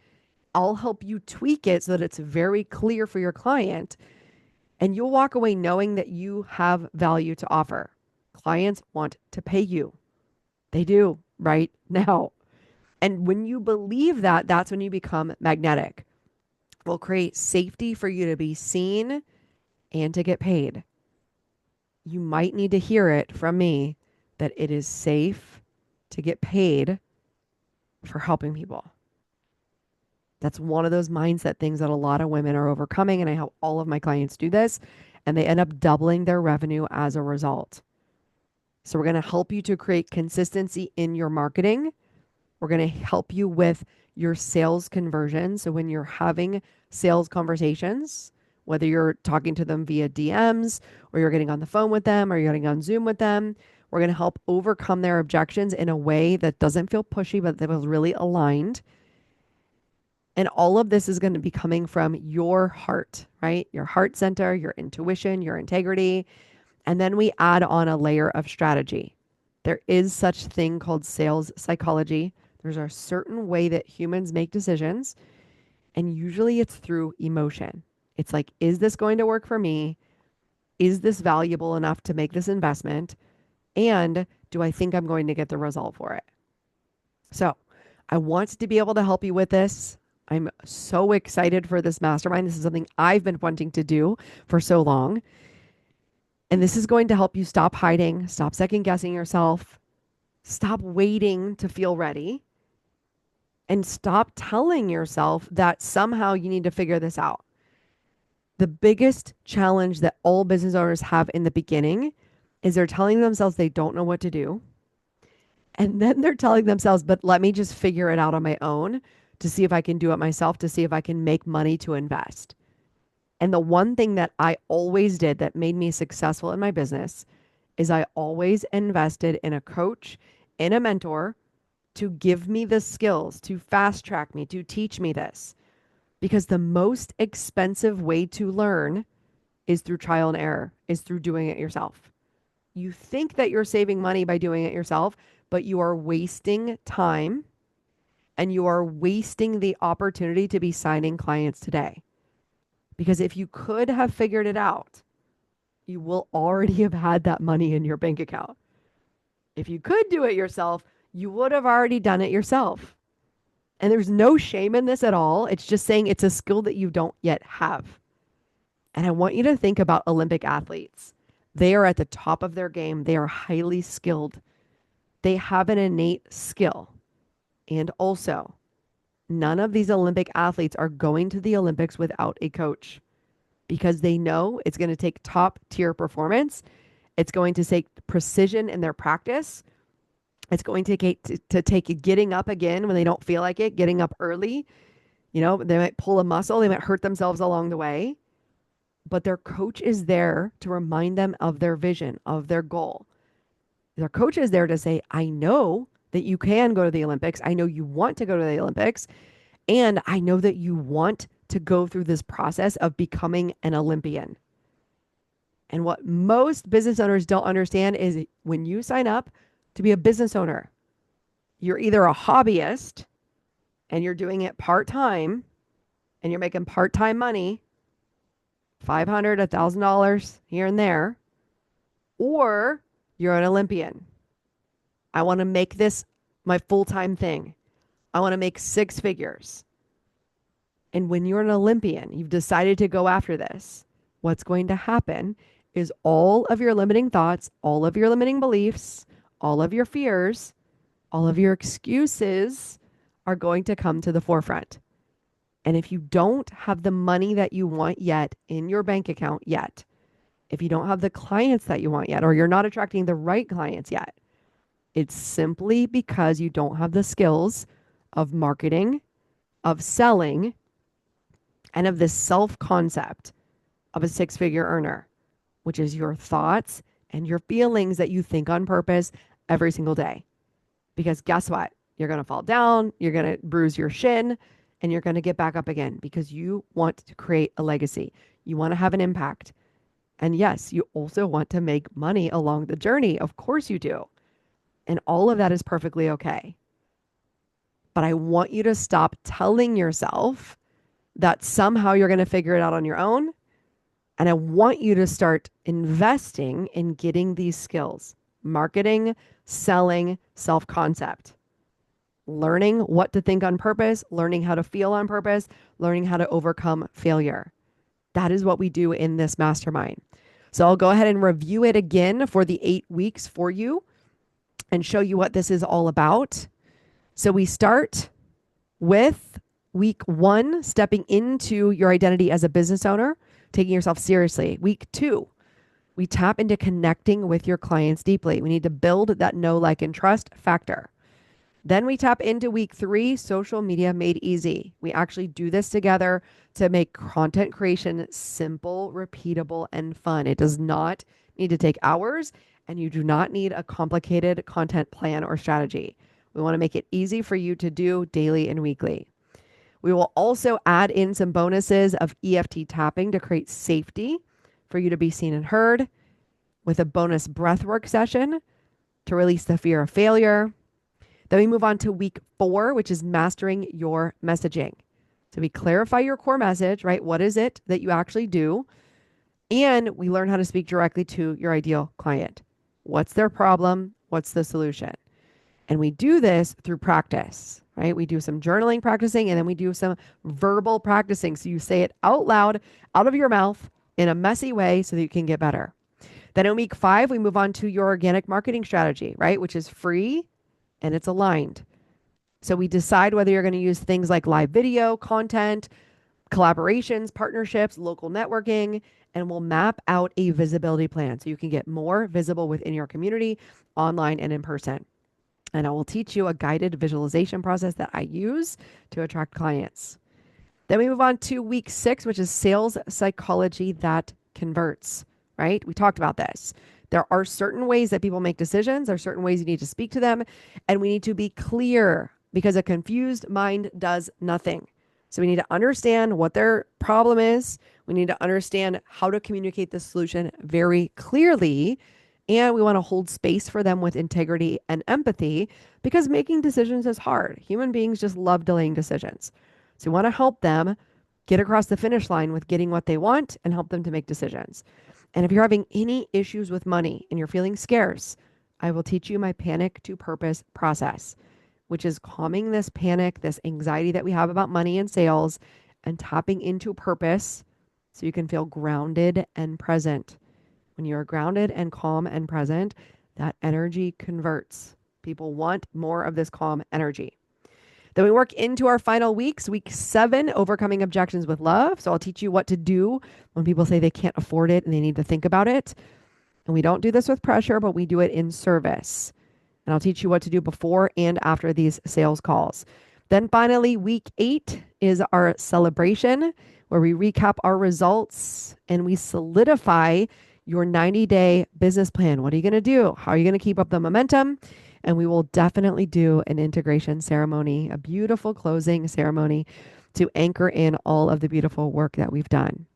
I'll help you tweak it so that it's very clear for your client. And you'll walk away knowing that you have value to offer. Clients want to pay you. They do right now. And when you believe that, that's when you become magnetic. We'll create safety for you to be seen and to get paid. You might need to hear it from me that it is safe to get paid for helping people. That's one of those mindset things that a lot of women are overcoming. And I help all of my clients do this, and they end up doubling their revenue as a result. So we're going to help you to create consistency in your marketing. We're going to help you with your sales conversion. So when you're having sales conversations, whether you're talking to them via DMs or you're getting on the phone with them or you're getting on Zoom with them, we're going to help overcome their objections in a way that doesn't feel pushy, but that was really aligned. And all of this is going to be coming from your heart, right? Your heart center, your intuition, your integrity. And then we add on a layer of strategy. There is such thing called sales psychology. There's a certain way that humans make decisions, and usually it's through emotion. It's like, is this going to work for me? Is this valuable enough to make this investment? And do I think I'm going to get the result for it? So I want to be able to help you with this. I'm so excited for this mastermind. This is something I've been wanting to do for so long. And this is going to help you stop hiding, stop second guessing yourself, stop waiting to feel ready, and stop telling yourself that somehow you need to figure this out. The biggest challenge that all business owners have in the beginning is they're telling themselves they don't know what to do. And then they're telling themselves, but let me just figure it out on my own to see if I can do it myself, to see if I can make money to invest. And the one thing that I always did that made me successful in my business is I always invested in a coach, in a mentor to give me the skills, to fast track me, to teach me this. Because the most expensive way to learn is through trial and error, is through doing it yourself. You think that you're saving money by doing it yourself, but you are wasting time and you are wasting the opportunity to be signing clients today. Because if you could have figured it out, you will already have had that money in your bank account. If you could do it yourself, you would have already done it yourself. And there's no shame in this at all. It's just saying it's a skill that you don't yet have. And I want you to think about Olympic athletes. They are at the top of their game. They are highly skilled. They have an innate skill. And also, none of these Olympic athletes are going to the Olympics without a coach because they know it's going to take top tier performance. It's going to take precision in their practice. It's going to take getting up again when they don't feel like it, getting up early. You know, they might pull a muscle, they might hurt themselves along the way, but their coach is there to remind them of their vision, of their goal. Their coach is there to say, I know that you can go to the Olympics. I know you want to go to the Olympics. And I know that you want to go through this process of becoming an Olympian. And what most business owners don't understand is when you sign up to be a business owner, you're either a hobbyist and you're doing it part-time and you're making part-time money, $500, $1,000 here and there, or you're an Olympian. I want to make this my full-time thing. I want to make six figures. And when you're an Olympian, you've decided to go after this, what's going to happen is all of your limiting thoughts, all of your limiting beliefs, all of your fears, all of your excuses are going to come to the forefront. And if you don't have the money that you want yet in your bank account yet, if you don't have the clients that you want yet, or you're not attracting the right clients yet, it's simply because you don't have the skills of marketing, of selling, and of this self-concept of a six-figure earner, which is your thoughts and your feelings that you think on purpose every single day. Because guess what? You're going to fall down, you're going to bruise your shin, and you're going to get back up again because you want to create a legacy. You want to have an impact. And yes, you also want to make money along the journey. Of course you do. And all of that is perfectly okay. But I want you to stop telling yourself that somehow you're going to figure it out on your own. And I want you to start investing in getting these skills: marketing, selling, self concept, learning what to think on purpose, learning how to feel on purpose, learning how to overcome failure. That is what we do in this mastermind. So I'll go ahead and review it again for the 8 weeks for you and show you what this is all about. So we start with week 1, stepping into your identity as a business owner, taking yourself seriously. Week 2, we tap into connecting with your clients deeply. We need to build that know, like, and trust factor. Then we tap into week 3, social media made easy. We actually do this together to make content creation simple, repeatable, and fun. It does not need to take hours, and you do not need a complicated content plan or strategy. We want to make it easy for you to do daily and weekly. We will also add in some bonuses of EFT tapping to create safety for you to be seen and heard, with a bonus breathwork session to release the fear of failure. Then we move on to week 4, which is mastering your messaging. So we clarify your core message, right? What is it that you actually do? And we learn how to speak directly to your ideal client. What's their problem? What's the solution? And we do this through practice, right? We do some journaling practicing, and then we do some verbal practicing. So you say it out loud, out of your mouth, in a messy way so that you can get better. Then in week 5, we move on to your organic marketing strategy, right? Which is free and it's aligned. So we decide whether you're going to use things like live video, content, collaborations, partnerships, local networking, and we'll map out a visibility plan so you can get more visible within your community, online and in person. And I will teach you a guided visualization process that I use to attract clients. Then we move on to week 6, which is sales psychology that converts, right? We talked about this. There are certain ways that people make decisions. There are certain ways you need to speak to them, and we need to be clear, because a confused mind does nothing. So we need to understand what their problem is. We need to understand how to communicate the solution very clearly. And we want to hold space for them with integrity and empathy, because making decisions is hard. Human beings just love delaying decisions. So we want to help them get across the finish line with getting what they want and help them to make decisions. And if you're having any issues with money and you're feeling scarce, I will teach you my panic to purpose process, which is calming this panic, this anxiety that we have about money and sales, and tapping into purpose so you can feel grounded and present. When you're grounded and calm and present, that energy converts. People want more of this calm energy. Then we work into our final weeks. Week 7, overcoming objections with love. So I'll teach you what to do when people say they can't afford it and they need to think about it. And we don't do this with pressure, but we do it in service. And I'll teach you what to do before and after these sales calls. Then finally, week 8 is our celebration, where we recap our results and we solidify your 90-day business plan. What are you going to do? How are you going to keep up the momentum? And we will definitely do an integration ceremony, a beautiful closing ceremony to anchor in all of the beautiful work that we've done.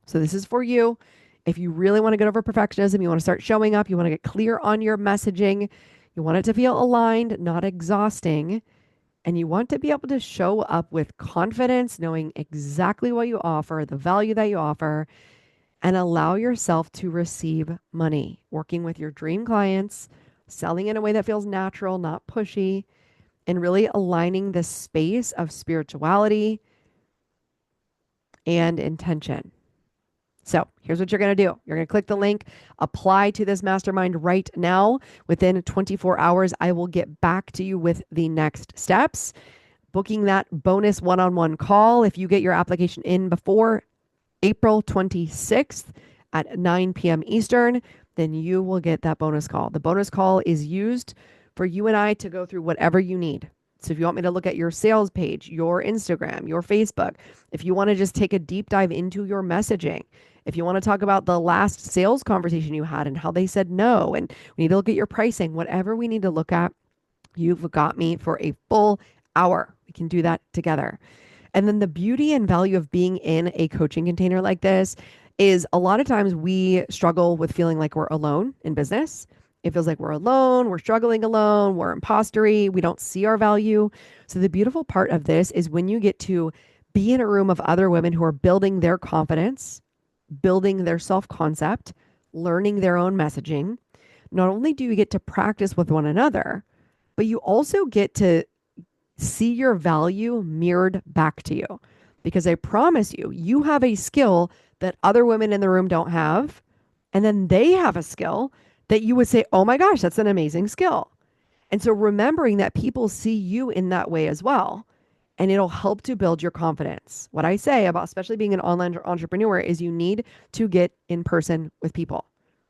So this is for you. If you really want to get over perfectionism, you want to start showing up, you want to get clear on your messaging, you want it to feel aligned, not exhausting, and you want to be able to show up with confidence, knowing exactly what you offer, the value that you offer, and allow yourself to receive money, working with your dream clients, selling in a way that feels natural, not pushy, and really aligning the space of spirituality and intention. So here's what you're going to do. You're going to click the link, apply to this mastermind right now. Within 24 hours, I will get back to you with the next steps, booking that bonus one-on-one call. If you get your application in before April 26th at 9 p.m. Eastern, then you will get that bonus call. The bonus call is used for you and I to go through whatever you need. So if you want me to look at your sales page, your Instagram, your Facebook, if you want to just take a deep dive into your messaging, if you want to talk about the last sales conversation you had and how they said no, and we need to look at your pricing, whatever we need to look at, you've got me for a full hour. We can do that together. And then the beauty and value of being in a coaching container like this is a lot of times we struggle with feeling like we're alone in business. It feels like we're alone, we're struggling alone, we're impostery, we don't see our value. So the beautiful part of this is when you get to be in a room of other women who are building their confidence, building their self-concept, learning their own messaging. Not only do you get to practice with one another, but you also get to see your value mirrored back to you. Because I promise you, you have a skill that other women in the room don't have. And then they have a skill that you would say, oh my gosh, that's an amazing skill. And so remembering that people see you in that way as well, and it'll help to build your confidence. What I say about especially being an online entrepreneur is you need to get in person with people.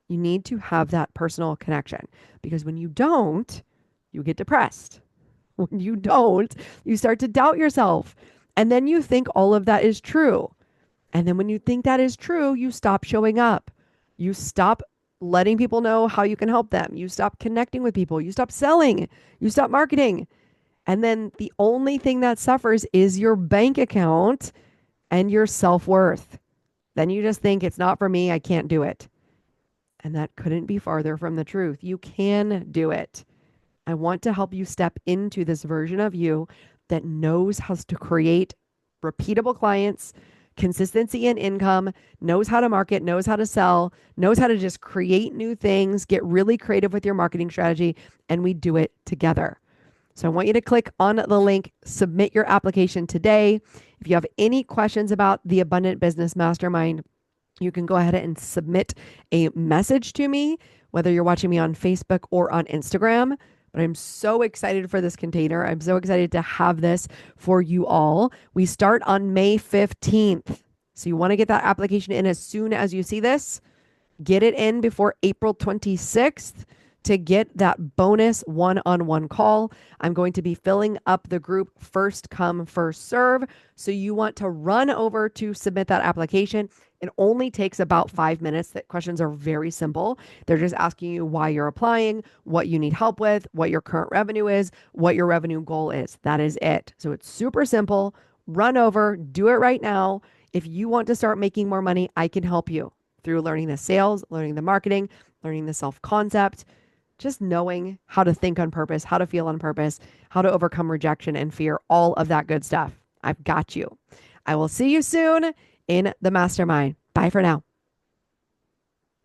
You need to have that personal connection because when you don't, you get depressed. When you don't, you start to doubt yourself. And then you think all of that is true. And then when you think that is true, you stop showing up. You stop letting people know how you can help them. You stop connecting with people. You stop selling. You stop marketing. And then the only thing that suffers is your bank account and your self-worth. Then you just think it's not for me. I can't do it. And that couldn't be farther from the truth. You can do it. I want to help you step into this version of you that knows how to create repeatable clients, consistency in income, knows how to market, knows how to sell, knows how to just create new things, get really creative with your marketing strategy, and we do it together. So I want you to click on the link, submit your application today. If you have any questions about the Abundant Business Mastermind, you can go ahead and submit a message to me, whether you're watching me on Facebook or on Instagram. But I'm so excited for this container. I'm so excited to have this for you all. We start on May 15th. So you want to get that application in as soon as you see this. Get it in before April 26th to get that bonus one-on-one call. I'm going to be filling up the group first come, first serve. So you want to run over to submit that application. It only takes about 5 minutes. The questions are very simple. They're just asking you why you're applying, what you need help with, what your current revenue is, what your revenue goal is. That is it. So it's super simple. Run over, do it right now. If you want to start making more money, I can help you through learning the sales, learning the marketing, learning the self-concept, just knowing how to think on purpose, how to feel on purpose, how to overcome rejection and fear, all of that good stuff. I've got you. I will see you soon in the mastermind. Bye for now.